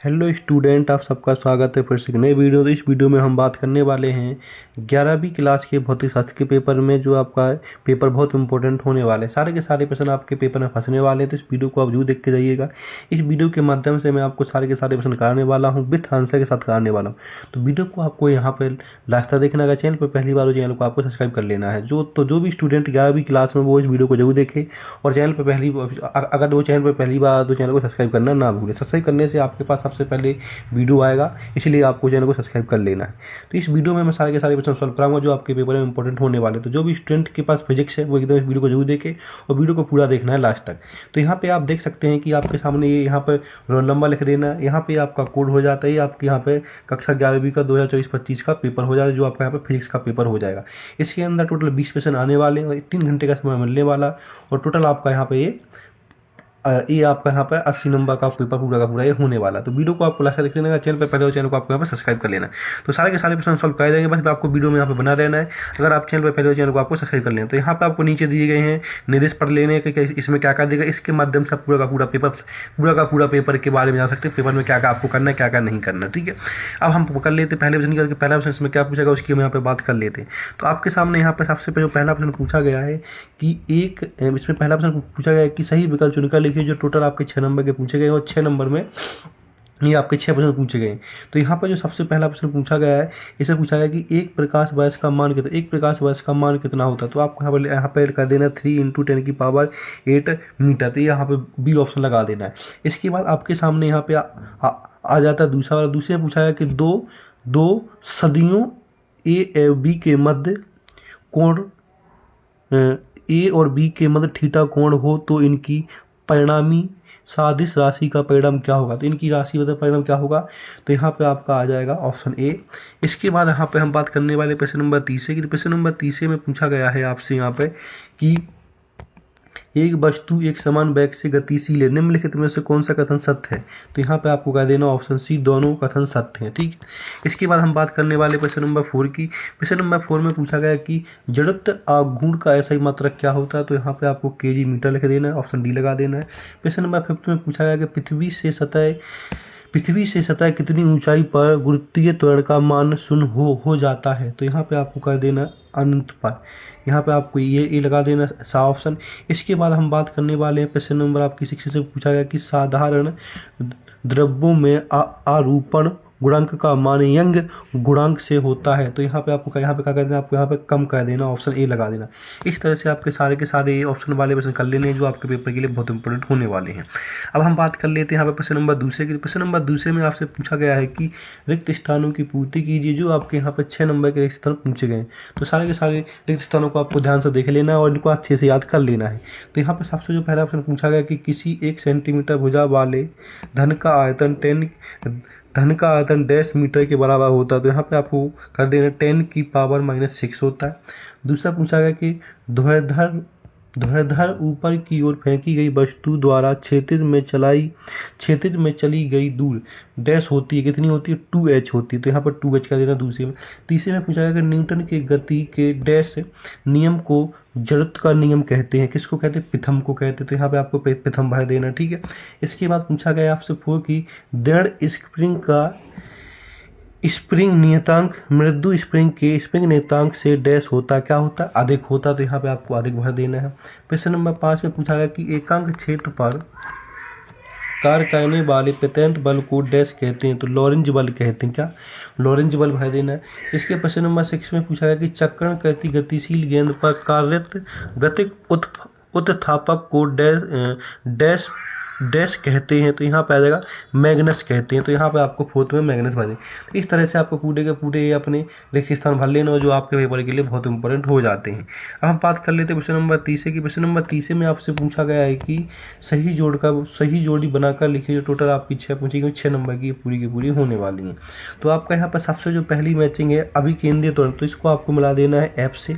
Hello student, आप सबका स्वागत है फिर से एक नए वीडियो। तो इस वीडियो में हम बात करने वाले हैं 11वीं क्लास के भौतिक शास्त्र के पेपर में, जो आपका पेपर बहुत इंपॉर्टेंट होने वाले हैं। सारे के सारे प्रश्न आपके पेपर में फंसने वाले हैं, तो इस वीडियो को आप जरूर देख के जाइएगा। इस वीडियो के माध्यम से मैं आपको सारे के सारे प्रश्न कराने वाला हूँ, विथ आंसर के साथ कराने वाला हूँ। तो वीडियो को आपको यहाँ पर लास्ट तक देखना है। चैनल पर पहली बार हो, चैनल को आपको सब्सक्राइब कर लेना है। जो भी स्टूडेंट 11वीं क्लास में वो इस वीडियो को जरूर देखे, और चैनल पर अगर वो चैनल पर पहली बार तो चैनल को सब्सक्राइब करना ना भूले। सब्सक्राइब करने से आपके पास सबसे पहले वीडियो आएगा, इसलिए आपको चैनल को सब्सक्राइब कर लेना है। तो इस वीडियो में मैं सारे के सारे प्रश्न सॉल्व कराऊंगा जो आपके पेपर में इंपॉर्टेंट होने वाले। तो जो भी स्टूडेंट के पास फिजिक्स है वो एकदम इस वीडियो को जरूर देखे, और वीडियो को पूरा देखना है लास्ट तक। तो यहाँ पे आप देख सकते हैं कि आपके सामने ये यहाँ पर रोल नंबर लिख देना है, यहाँ पे आपका कोड हो जाता है। आपके यहाँ पे कक्षा 11वीं का 2024-25 का पेपर हो जाता है, जो आपका यहाँ पे फिजिक्स का पेपर हो जाएगा। इसके अंदर टोटल 20 क्वेश्चन आने वाले हैं और 3 घंटे का समय मिलने वाला, और टोटल आपका यहाँ पे ये आपका यहाँ पर 80 नंबर का पेपर पूरा का पूरा ये होने वाला। तो वीडियो को आपको लास्ट तक देख लेना है। चैनल पर पहले हो, चैनल को आपको यहाँ पर सब्सक्राइब कर लेना है। तो सारे के सारे प्रश्न सॉल्व कराए जाएंगे, बस आपको वीडियो में यहाँ पे बना रहना है। अगर आप चैनल पर पहले हो, चैनल को आपको सब्सक्राइब कर लेना। तो यहाँ पे आपको नीचे दिए गए हैं निर्देश पढ़ लेने के, इसमें क्या क्या देगा। इसके माध्यम से पूरा का पूरा पेपर के बारे में जान सकते हैं, पेपर में क्या क्या आपको करना है, क्या क्या नहीं करना। ठीक है, अब हम कर लेते पहले प्रश्न करके। पहला प्रश्न इसमें क्या पूछेगा उसकी हम यहाँ पे बात कर लेते हैं। तो आपके सामने यहाँ पर सबसे पहले पहला प्रश्न पूछा गया है कि इसमें पहला प्रश्न पूछा गया है कि सही विकल्प चुनकर लिखिए। जो टोटल आपके 6 नंबर के पूछे गए, और 6 नंबर में ये आपके 6 प्रश्न पूछे गए। तो यहाँ पर जो सबसे पहला प्रश्न पूछा गया है, इसे पूछा गया कि एक प्रकाश वर्ष का मान कितना, एक प्रकाश वर्ष का मान कितना होता है। तो आपको यहाँ पर कर देना 3 × 10⁸ मीटर। तो यहाँ पे बी ऑप्शन लगा देना है। इसके बाद आपके सामने यहाँ पे आ जाता है दूसरा वाला। दूसरे पूछा गया कि दो सदियों ए बी के मध्य कोण ए और बी के मध्य थीटा कोण हो तो इनकी परिणामी सादिश राशि का परिणाम क्या होगा। तो इनकी राशि मतलब परिणाम क्या होगा, तो यहाँ पे आपका आ जाएगा ऑप्शन ए। इसके बाद यहाँ पे हम बात करने वाले प्रश्न नंबर 30 की। प्रश्न नंबर 30 में पूछा गया है आपसे यहाँ पे कि एक वस्तु एक समान वेग से गतिशील है, निम्नलिखित में से कौन सा कथन सत्य है। तो यहाँ पे आपको कह देना ऑप्शन सी, दोनों कथन सत्य हैं। ठीक, इसके बाद हम बात करने वाले प्रश्न नंबर 4 की। प्रश्न नंबर 4 में पूछा गया कि जड़त्व आघूर्ण का ऐसा ही मात्रक क्या होता है। तो यहाँ पे आपको केजी मीटर लिख देना है, ऑप्शन डी लगा देना है। प्रश्न नंबर 5 में पूछा गया कि पृथ्वी से सतह कितनी ऊंचाई पर गुरुत्वीय त्वरण का मान शून्य हो जाता है। तो यहाँ पे आपको कर देना अनंत पर, यहाँ पे आपको ये लगा देना सा ऑप्शन। इसके बाद हम बात करने वाले हैं प्रश्न नंबर आपकी 6 से पूछा गया कि साधारण द्रव्यों में आरूपण गुणांक का मान यंग गुणांक से होता है। तो यहाँ पे क्या कर देना, आपको यहाँ पे कम कर देना, ऑप्शन ए लगा देना। इस तरह से आपके सारे के सारे ऑप्शन वाले प्रश्न कर लेने हैं, जो आपके पेपर के लिए बहुत इंपॉर्टेंट होने वाले हैं। अब हम बात कर लेते हैं यहाँ पे प्रश्न नंबर दूसरे की। प्रश्न नंबर दूसरे में आपसे पूछा गया है कि रिक्त स्थानों की पूर्ति कीजिए। जो आपके यहाँ पे 6 नंबर के रिक्त स्थान पूछे गए, तो सारे के सारे रिक्त स्थानों को आपको ध्यान से देख लेना है और इनको अच्छे से याद कर लेना है। तो यहाँ पे सबसे जो पहला प्रश्न पूछा गया कि किसी 1 सेंटीमीटर भुजा वाले धन का आयतन डैश मीटर के बराबर होता है। तो यहाँ पे आपको कर देना 10⁻⁻6 होता है। दूसरा पूछा गया कि ध्रुवधर ऊपर की ओर फेंकी गई वस्तु द्वारा क्षैतिज में चली गई दूर डैश होती है, कितनी होती है, 2h होती है। तो यहाँ पर 2h कर देना दूसरे में। तीसरे में पूछा गया कि न्यूटन के गति के डैश नियम को जड़त्व का नियम कहते हैं। किसको कहते हैं, प्रथम को कहते हैं। तो यहाँ पे आपको प्रथम भर देना, ठीक है। इसके बाद पूछा गया आपसे 4 की दृढ़ स्प्रिंग नियतांक मृदु स्प्रिंग के स्प्रिंग नियतांक से डैश होता, क्या होता, अधिक होता। तो यहाँ पे आपको अधिक भर देना है। प्रश्न नंबर 5 में पूछा गया कि एकांक क्षेत्र पर कार्य करने वाले प्रत्यंत बल को डैश कहते हैं। तो लॉरेंज बल कहते हैं, क्या, लॉरेंज बल भर देना है। इसके प्रश्न नंबर 6 में पूछा गया कि चक्रण करती गतिशील गेंद पर कार्यरत गतिक उत्थापक को डैश कहते हैं। तो यहाँ पे आ जाएगा मैग्नस कहते हैं। तो यहाँ पे आपको 4th में मैग्नस भर दें। तो इस तरह से आपको पूरे के पूरे अपने रिक्त स्थान भर लेना, जो आपके पेपर के लिए बहुत इंपॉर्टेंट हो जाते हैं। अब हम बात कर लेते हैं प्रश्न नंबर 30 की। प्रश्न नंबर 30 में आपसे पूछा गया है कि सही जोड़ी बनाकर लिखिए। टोटल आपकी 6 पूछी गई, 6 नंबर की पूरी होने वाली हैं। तो आपका यहाँ पर सबसे जो पहली मैचिंग है अभिकेंद्रीय त्वरण, तो इसको आपको मिला देना है F से,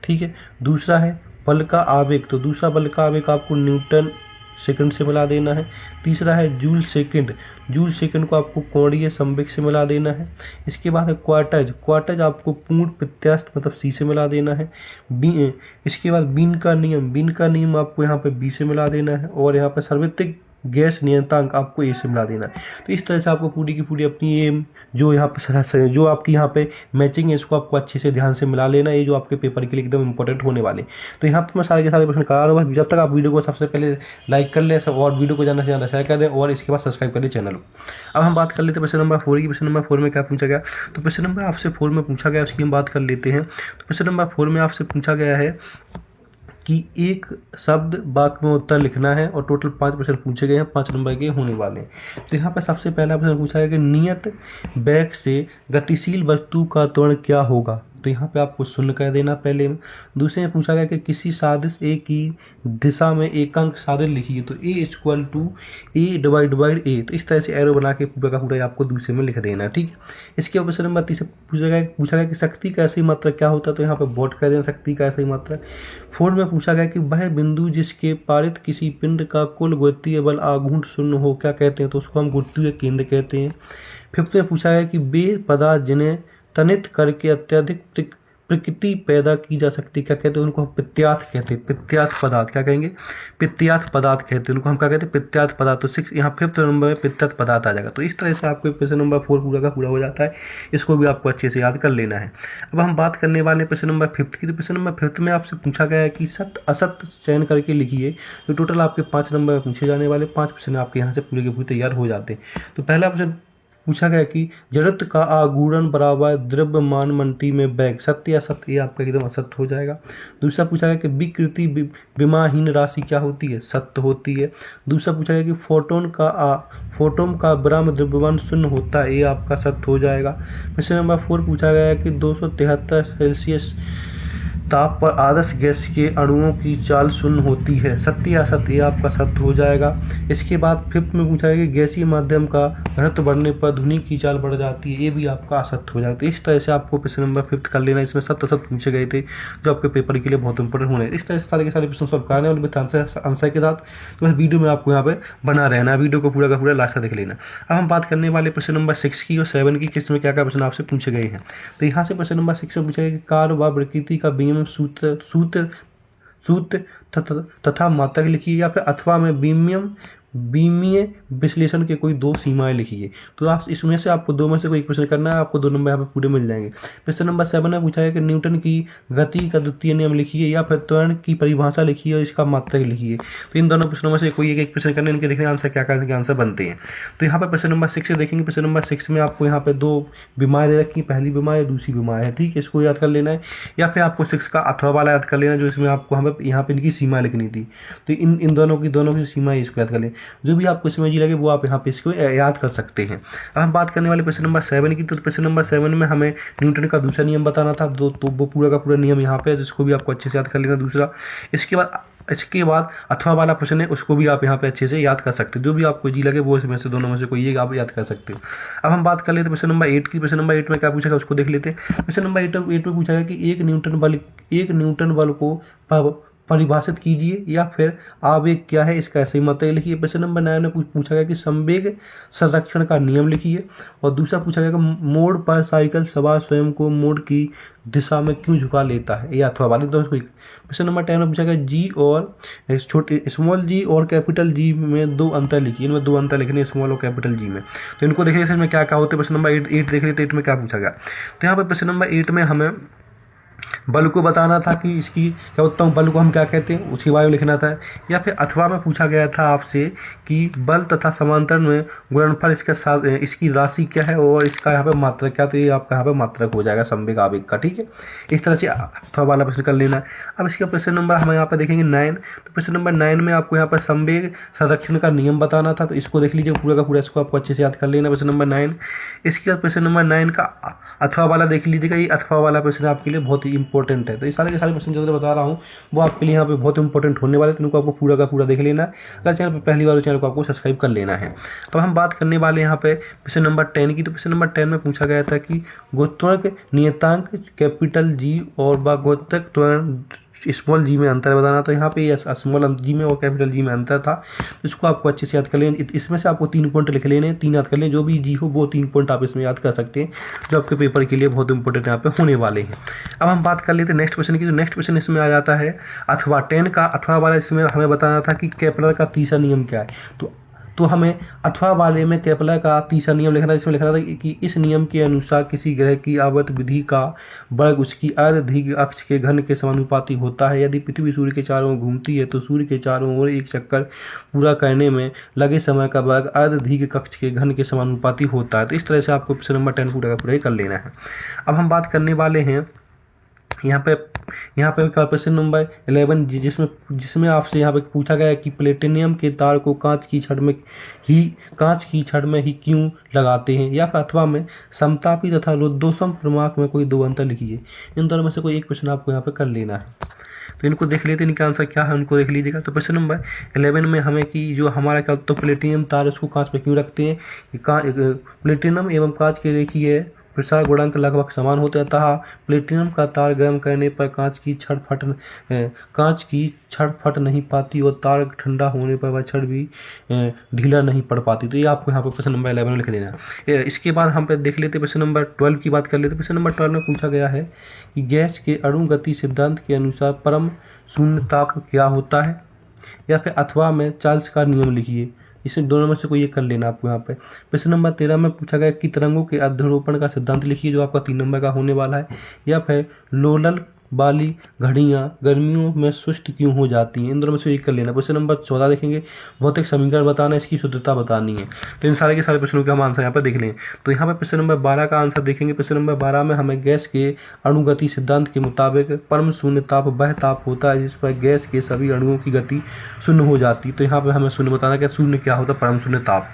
ठीक है। दूसरा है बल का आवेग, तो दूसरा बल का आवेग आपको न्यूटन सेकंड से मिला देना है। तीसरा है जूल सेकंड को आपको कोणीय संवेग से मिला देना है। इसके बाद है क्वार्टज आपको पूर्ण प्रत्यास्थ मतलब सी से मिला देना है। इसके बाद बीन का नियम आपको यहाँ पे बी से मिला देना है। और यहाँ पे सार्वत्रिक गैस नियतांक आपको ए से मिला देना है। तो इस तरह से आपको पूरी की पूरी अपनी ये जो यहाँ पे जो आपकी यहाँ पे मैचिंग है इसको आपको अच्छे से ध्यान से मिला लेना है, ये जो आपके पेपर के लिए एकदम इंपॉर्टेंट होने वाले। तो यहाँ पे मैं सारे के सारे प्रश्न करा रहा हूँ। जब तक आप वीडियो को सबसे पहले लाइक कर लें और वीडियो को ज़्यादा से ज़्यादा शेयर कर दें और इसके बाद सब्सक्राइब कर लें चैनल को। अब हम बात कर लेते हैं प्रश्न नंबर 4 की। प्रश्न नंबर 4 में क्या पूछा गया, तो प्रश्न नंबर आपसे 4 में पूछा गया उसकी हम बात कर लेते हैं। तो प्रश्न नंबर 4 में आपसे पूछा गया है कि एक शब्द वाक्य में उत्तर लिखना है और टोटल 5 प्रश्न पूछे गए हैं, 5 नंबर के होने वाले हैं। तो यहाँ पर सबसे पहला प्रश्न पूछा गया कि नियत वेग से गतिशील वस्तु का त्वरण क्या होगा। तो यहाँ पे आपको शून्य कर देना पहले में। दूसरे में पूछा गया कि किसी सादिश ए की दिशा में एकांक सादिश लिखिए, तो A equal to A divide by A. तो इस तरह से एरो बना के पूरा का पूरा आपको दूसरे में लिख देना, ठीक है। इसके बाद प्रश्न नंबर 3 से पूछा गया कि शक्ति का ऐसी मात्रा क्या होता है, तो यहाँ पे वोट कर देना शक्ति का ऐसी मात्रा। 4 में पूछा गया कि वह बिंदु जिसके पारित किसी पिंड का कुल गुरुत्वीय बल आघूर्ण शून्य हो क्या कहते हैं, तो उसको हम गुरुत्वीय केंद्र कहते हैं। 5 में पूछा गया कि वे पदार्थ जिन्हें तनित करके अत्यधिक प्रकृति पैदा की जा सकती क्या कहते हैं, उनको हम पित्यार्थ कहते हैं। पित्यार्थ पदार्थ क्या कहेंगे, पित्यार्थ पदार्थ कहते हैं उनको हम क्या कहते हैं, पित्यार्थ पदार्थ। तो 6 यहाँ 5th नंबर में पित्यार्थ पदार्थ आ जाएगा। तो इस तरह से आपको प्रश्न नंबर 4 पूरा का पूरा हो जाता है, इसको भी आपको अच्छे से याद कर लेना है। अब हम बात करने वाले प्रश्न नंबर 5th की। तो प्रश्न नंबर 5th में आपसे पूछा गया है कि सत्य असत्य चयन करके लिखिए। तो टोटल आपके 5 नंबर पूछे जाने वाले 5 प्रश्न आपके यहाँ से पूरे के पूरे तैयार हो जाते हैं। तो पहला प्रश्न पूछा गया कि जड़त्व का आघूर्ण बराबर द्रव्यमान मंटी में वेग, सत्य या असत्य, ये आपका एकदम असत्य हो जाएगा। दूसरा पूछा गया कि विकृति विमाहीन राशि क्या होती है, सत्य होती है। दूसरा पूछा गया कि फोटोन का ब्रह्म द्रव्यमान शून्य होता है, ये आपका सत्य हो जाएगा। प्रश्न नंबर 4 पूछा गया है कि 273 सेल्सियस ताप पर आदर्श गैस के अणुओं की चाल शून्य होती है, सत्य या असत्य, आपका सत्य हो जाएगा। इसके बाद 5th में पूछा गया कि गैसीय माध्यम का घनत्व बढ़ने पर ध्वनि की चाल बढ़ जाती है, ये भी आपका असत्य हो जाएगा। तो इस तरह से आपको प्रश्न नंबर 5th कर लेना, इसमें सत्य असत्य पूछे गए थे जो आपके पेपर के लिए बहुत इंपॉर्टेंट होने। इस तरह से सारे के सारे प्रश्न सॉल्व करने और विथ आंसर के साथ। तो बस वीडियो में आपको यहाँ पे बना रहना, वीडियो को पूरा का पूरा लास्ट तक देख लेना। अब हम बात करने वाले प्रश्न नंबर 6 की और 7 की, किसमें क्या क्या प्रश्न आपसे पूछे गए हैं। तो यहाँ से प्रश्न नंबर 6 में पूछा गया कि कार व प्रकृति का विनियम सूत्र तथा मात्रक लिखिए, या फिर अथवा में बीमीय विश्लेषण के कोई 2 सीमाएं लिखिए। तो आप इसमें से आपको 2 में से कोई एक प्रश्न करना है, आपको 2 नंबर यहाँ पे पूरे मिल जाएंगे। प्रश्न नंबर 7 में पूछा है कि न्यूटन की गति का द्वितीय नियम लिखिए, या फिर त्वरण की परिभाषा लिखिए और इसका मात्रक लिखिए। तो इन दोनों प्रश्नों में से कोई एक प्रश्न करने, इनके देखने आंसर क्या करने के आंसर बनते हैं। तो यहाँ पर प्रश्न नंबर 6 से देखेंगे। प्रश्न नंबर 6 में आपको यहाँ पे 2 बीमारी दे रखी, पहली बीमारी दूसरी बीमारी है, ठीक है, इसको याद कर लेना है। या फिर आपको 6 का अथवा वाला याद कर लेना, जो इसमें आपको हमें यहाँ पे इनकी सीमा लिखनी थी। तो इन दोनों की सीमा इसको याद कर लें, जो भी आपको जी लगे वो आप यहाँ पे इसको याद कर सकते हैं। अब हम बात करने वाले प्रश्न नंबर 7 की। तो प्रश्न नंबर 7 में हमें न्यूटन का दूसरा नियम बताना था, तो वो पूरा का पूरा नियम यहाँ पे है, जिसको भी आपको अच्छे से याद कर लेना दूसरा। इसके बाद अथवा वाला प्रश्न है, उसको भी आप यहाँ पे अच्छे से याद कर सकते हो, जो भी आपको जी लगे वो इसमें से दोनों में से कोई एक आप याद कर सकते हो। अब हम बात कर लेते हैं प्रश्न नंबर 8 की। प्रश्न नंबर 8 में क्या पूछा गया उसको देख लेते हैं। प्रश्न नंबर 8 में पूछा गया कि एक न्यूटन बल को परिभाषित कीजिए, या फिर आवेग क्या है इसका ऐसे ही मतलब लिखिए। प्रश्न नंबर 9 में पूछा गया कि संवेग संरक्षण का नियम लिखिए। और दूसरा पूछा गया कि मोड़ पर साइकिल सवार स्वयं को मोड़ की दिशा में क्यों झुका लेता है, ये अथवा वाले दोनों को। प्रश्न नंबर 10 में पूछा गया जी और स्मॉल जी और कैपिटल जी में 2 अंतर लिखिए, इनमें 2 अंतर लिखने स्मॉल और कैपिटल जी में। तो इनको देखिए इसमें क्या क्या होते हैं। प्रश्न नंबर 8 देख लेते 8 में क्या पूछा गया। तो यहाँ पर प्रश्न नंबर 8 में हमें बल को बताना था कि इसकी क्या होता है, बल को हम क्या कहते हैं, उसके बारे में लिखना था। या फिर अथवा में पूछा गया था आपसे कि बल तथा समांतर में गुणनफल इसकी राशि क्या है और इसका यहाँ पे मात्रक क्या, तो ये आपका यहाँ पे मात्रक हो जाएगा संवेग आवेग का, ठीक है। इस तरह से अथवा वाला प्रश्न कर लेना है। अब इसका प्रश्न नंबर हम यहाँ पे देखेंगे 9। तो प्रश्न नंबर 9 में आपको यहाँ पर संवेग संरक्षण का नियम बताना था, तो इसको देख लीजिए पूरा का पूरा, इसको आपको अच्छे से याद कर लेना प्रश्न नंबर 9। इसके बाद प्रश्न नंबर 9 का अथवा वाला देख लीजिएगा, ये अथवा वाला प्रश्न आपके लिए बहुत ही इंपॉर्टेंट है। तो ये सारे के सारे प्रश्न जो बता रहा हूँ वो आपके लिए यहाँ पे बहुत इंपॉर्टेंट होने वाले, तो इनको आपको पूरा का पूरा देख लेना है। अगर चैनल पर पहली बार चैनल को आपको सब्सक्राइब कर लेना है। अब हम बात करने वाले यहाँ पे प्रश्न नंबर 10 की। तो प्रश्न नंबर 10 में पूछा गया था कि गुरुत्वाकर्षण नियतांक कैपिटल जी और गुरुत्वाकर्षण त्वरण स्मॉल जी में अंतर बताना। तो यहाँ पे स्मॉल जी में और कैपिटल जी में अंतर था, इसको आपको अच्छे से याद कर लेना। इसमें से आपको 3 पॉइंट लिख लेने हैं, 3 याद कर लें, जो भी जी हो वो 3 पॉइंट आप इसमें याद कर सकते हैं, जो आपके पेपर के लिए बहुत इंपॉर्टेंट यहाँ पे होने वाले हैं। अब हम बात कर लेते हैं नेक्स्ट क्वेश्चन की। तो नेक्स्ट क्वेश्चन इसमें आ जाता है अथवा 10 का अथवा वाला। इसमें हमें बताना था कि केपलर का तीसरा नियम क्या है। तो तो हमें अथवा वाले में केपलर का तीसरा नियम लिखना था, जिसमें लिखना था कि इस नियम के अनुसार किसी ग्रह की आवर्त विधि का वर्ग उसकी अर्धदीर्घ अक्ष के घन के समानुपाती होता है। यदि पृथ्वी सूर्य के चारों ओर घूमती है तो सूर्य के चारों ओर एक चक्कर पूरा करने में लगे समय का वर्ग अर्धदीर्घ कक्ष के घन के समानुपाती होता है। तो इस तरह से आपको प्रश्न नंबर 10 पूरा का पूरा कर लेना है। अब हम बात करने वाले हैं यहाँ पे क्वेश्चन नंबर 11 जिसमें आपसे यहाँ पे पूछा गया है कि प्लेटिनियम के तार को कांच की छड़ में ही क्यों लगाते हैं, या फिर अथवा में समतापी तथा रुद्धोष्म क्रमांक में कोई दो अंतर लिखिए। इन दोनों में से कोई एक प्रश्न आपको यहाँ पे कर लेना है। तो इनको देख लेते हैं, इनका आंसर क्या है उनको देख लीजिएगा। तो प्रश्न नंबर 11 में हमें कि जो हमारा क्या तो प्लेटिनियम तार उसको कांच पे क्यों रखते हैं। प्लेटिनम एवं कांच के रेखीय प्रसार गुणांक लगभग समान होता है, अतः प्लेटिनम का तार गर्म करने पर कांच की छड़ फट नहीं पाती और तार ठंडा होने पर वह छड़ भी ढीला नहीं पड़ पाती। तो ये आपको यहाँ पर प्रश्न नंबर 11 में लिख देना है। इसके बाद हम पे देख लेते प्रश्न नंबर 12 की बात कर लेते। प्रश्न नंबर 12 में पूछा गया है कि गैस के अणु गति सिद्धांत के अनुसार परम शून्य ताप क्या होता है, या फिर अथवा में चार्ल्स का नियम लिखिए। इसमें दोनों में से कोई एक कर लेना आपको यहाँ पे। प्रश्न नंबर 13 में पूछा गया कि तरंगों के अध्रुवोपण का सिद्धांत लिखिए, जो आपका 3 नंबर का होने वाला है। या फिर लोलल वाली घड़ियाँ गर्मियों में सुस्त क्यों हो जाती हैं। इन दोनों में से एक कर लेना। क्वेश्चन नंबर 14 देखेंगे, भौतिक समीकरण बताना, इसकी शुद्धता बतानी है। तो इन सारे के सारे प्रश्नों के हम आंसर यहाँ पर देख लें। तो यहाँ पर प्रश्न नंबर 12 का आंसर देखेंगे। प्रश्न नंबर 12 में हमें गैस के अणुगति सिद्धांत के मुताबिक परम शून्य ताप वह ताप होता है जिस पर गैस के सभी अणुओं की गति शून्य हो जाती है। तो यहाँ पर हमें शून्य बताना कि शून्य क्या होता है, परम शून्य ताप।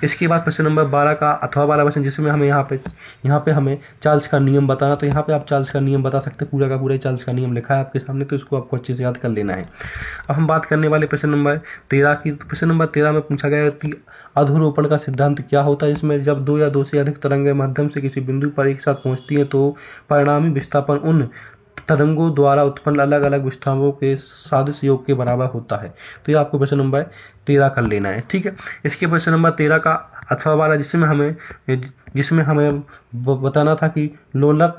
इसके बाद प्रश्न नंबर 12 का अथवा वाला प्रश्न, जिसमें हमें यहाँ पे हमें चार्ल्स का नियम बताना। तो यहाँ पे आप चार्ल्स का नियम बता सकते हैं, पूरा का पूरा चार्ल्स का नियम लिखा है आपके सामने, तो इसको आपको अच्छे से याद कर लेना है। अब हम बात करने वाले प्रश्न नंबर 13 की। तो प्रश्न नंबर 13 में पूछा गया कि अधोरोपण का सिद्धांत क्या होता है, जिसमें जब दो या दो से अधिक तरंगें माध्यम से किसी बिंदु पर एक साथ पहुंचती हैं तो परिणामी विस्थापन उन तरंगों द्वारा उत्पन्न अलग अलग विस्थापनों के सादृश्य योग के बराबर होता है। तो ये आपको प्रश्न नंबर 13 कर लेना है, ठीक है। इसके प्रश्न नंबर 13 का अथवा वाला, जिसमें हमें बताना था कि लोलक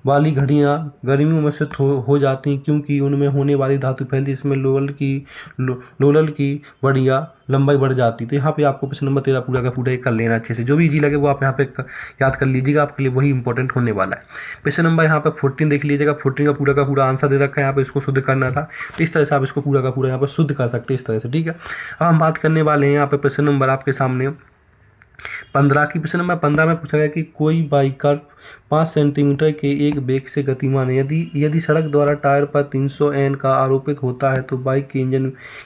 वाली घड़ियाँ गर्मियों में से हो जाती हैं क्योंकि उनमें होने वाली धातु फैलती, इसमें लोलल की बढ़िया लंबाई बढ़ जाती। तो यहाँ पे आपको प्रश्न नंबर 13 पूरा का पूरा एक कर लेना अच्छे से। जो भी इजी लगे वो आप यहाँ पे याद कर लीजिएगा, आपके लिए वही इंपॉर्टेंट होने वाला है। प्रश्न नंबर यहाँ पे 14 देख लीजिएगा। 14 का पूरा आंसर दे रखा है, यहाँ पे इसको शुद्ध करना था। तो इस तरह से आप इसको पूरा का पूरा यहाँ पर शुद्ध कर सकते हैं इस तरह से, ठीक है। अब हम बात करने वाले हैं यहाँ पे प्रश्न नंबर आपके सामने 15 की। प्रश्न नंबर 15 में पूछा गया कि कोई बाइकर 5 सेंटीमीटर के एक वेग से गतिमान है। यदि सड़क द्वारा टायर पर 300 N का आरोपित होता है तो बाइक के इंजन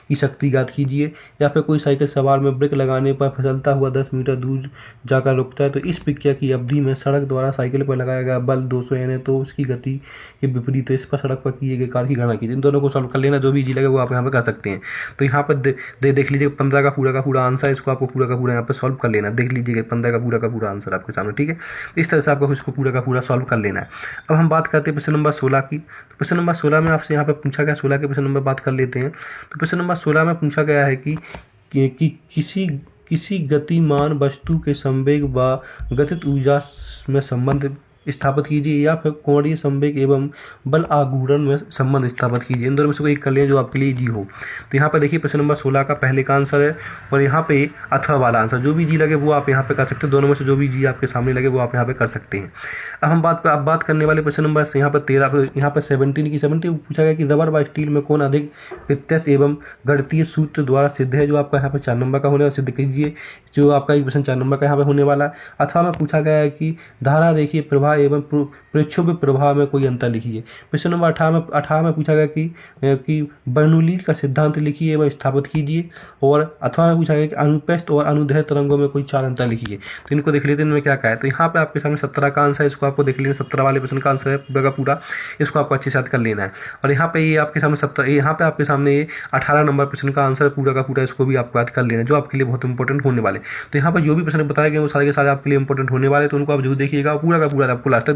की शक्ति ज्ञात कीजिए। या फिर कोई साइकिल सवार में ब्रेक लगाने पर फिसलता हुआ 10 मीटर दूर जाकर रुकता है, तो इस प्रक्रिया की अवधि में सड़क द्वारा साइकिल पर लगाया गया बल 200 N है, तो उसकी गति के विपरीत इस पर सड़क पर किए गए कार्य की गणना कीजिए। इन दोनों को सॉल्व कर लेना, जो भी इजी लगे वो आप यहाँ पर कर सकते हैं। तो यहाँ पर देख लीजिए 15 का पूरा आंसर, इसको आपको पूरा का पूरा यहाँ पर सॉल्व कर लेना। देख लीजिएगा 15 का पूरा आंसर आपके सामने, ठीक है। इस तरह से आपको इसको पूरा का पूरा सॉल्व कर लेना है। अब हम बात करते हैं प्रश्न नंबर 16 की। तो प्रश्न नंबर 16 में आपसे यहाँ पे पूछा गया, 16 के प्रश्न नंबर बात कर लेते हैं। तो प्रश्न नंबर 16 में पूछा गया है कि किसी गतिमान वस्तु के संवेग व गतिज ऊर्जा में संबंध स्थापित कीजिए, या फिर कोणीय संवेग एवं बल आघूर्ण में संबंध स्थापित कीजिए। इन दोनों में से कोई एक कर लें जो आपके लिए इजी हो। तो यहाँ पर देखिए प्रश्न नंबर 16 का पहले का आंसर है, और यहाँ पे अथवा वाला आंसर। जो भी जी लगे वो आप यहाँ पे कर सकते हैं, दोनों में से जो भी जी आपके सामने लगे वो आप यहाँ पे कर सकते हैं। अब हम बात करने वाले प्रश्न नंबर यहाँ पर 17 की। 17 पूछा गया कि रबर व स्टील में कौन अधिक प्रत्यक्ष एवं गणितीय सूत्र द्वारा सिद्ध है, जो आपका यहाँ पर 4 नंबर का होने वाला, सिद्ध कीजिए। जो आपका एक प्रश्न 4 नंबर का यहाँ पे होने वाला है। अथवा में पूछा गया है कि धारा रेखीय प्रवाह एवं प्रक्षोभ प्रभाव में कोई अंतर लिखिए। प्रश्न नंबर 18 में पूछा गया कि बर्नौली का सिद्धांत लिखिए एवं स्थापित कीजिए। और अथवा में पूछा गया कि अनुप्रस्थ और अनुदैर्ध्य तरंगों में कोई 4 अंतर लिखिए। तो इनको देख लेते हैं इनमें क्या क्या है। तो यहाँ पे आपके सामने 17 का आंसर है, इसको आपको देख लेना। 17 वाले प्रश्न का आंसर है पूरा, इसको आपको अच्छे से याद कर लेना है। और यहाँ पे ये आपके सामने यहाँ पे आपके सामने ये 18 नंबर प्रश्न का आंसर है पूरा का पूरा, इसको भी आपको याद कर लेना, जो आपके लिए बहुत इंपॉर्टेंट होने वाले। तो यहाँ पर जो भी प्रश्न बताए गए वो सारे के सारे आपके लिए इंपॉर्टेंट होने वाले, तो उनको आप जरूर देखिएगा, पूरा का पूरा आपको लास्ट